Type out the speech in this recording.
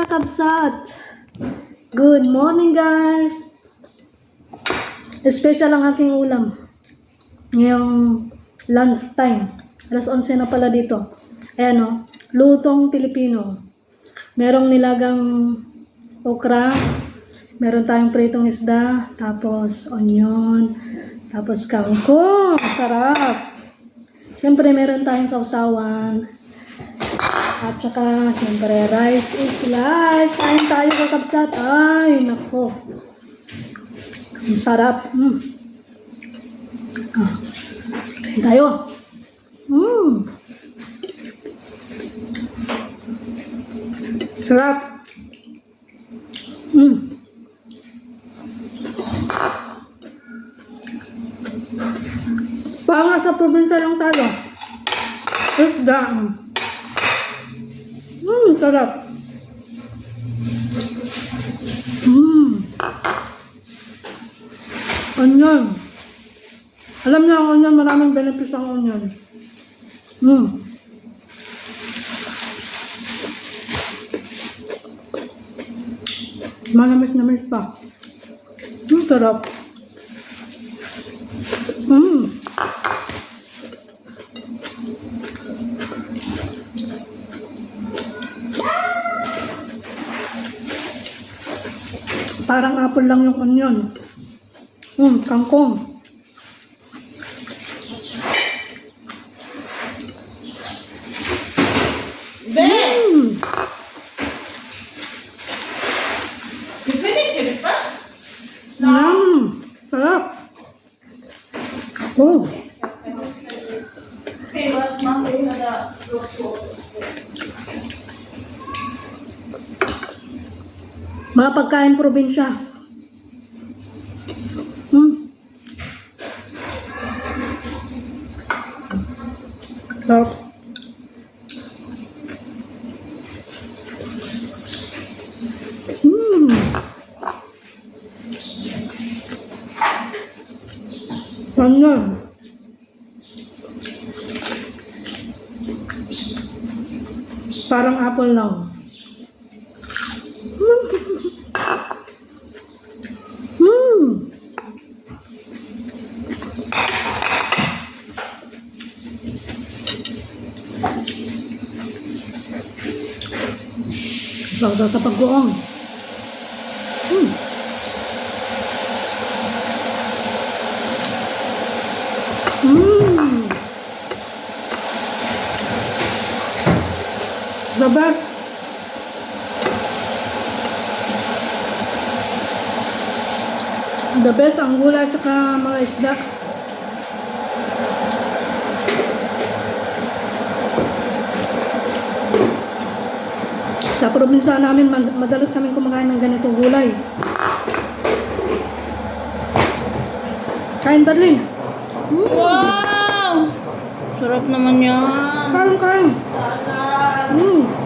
kakabsat! Good morning guys! Special ang aking ulam. Ngayong lunch time. Alas 11 na pala dito. Ayan o, lutong Pilipino. Merong nilagang okra. Meron tayong pritong isda. Tapos onion. Tapos kangkong. Sarap! Siyempre meron tayong sausawan. At saka, siyempre, rice is life. Kain tayo kakabsat. Ay, nako. Ang sarap. Kain tayo. Sarap. Parang nasa probinsya lang tayo. Isda. Sarap. Onion. Alam niyo ang onion, maraming benefits ang onion. Manamis-namis pa. Sarap. Parang apple lang yung onion. Kangkong. You finished it first? Sarap. Oh. Okay, but mom, we had a roast. Mga pagkain probinsya. Sarap. Ano? Parang apple lang. Sausaw sa pag-goong. The best. The best ang gulay at saka mga isda. Sa probinsya namin, madalas kaming kumakain ng ganitong gulay. Kain, Darlene. Wow! Sarap naman yan. Kain. Salad.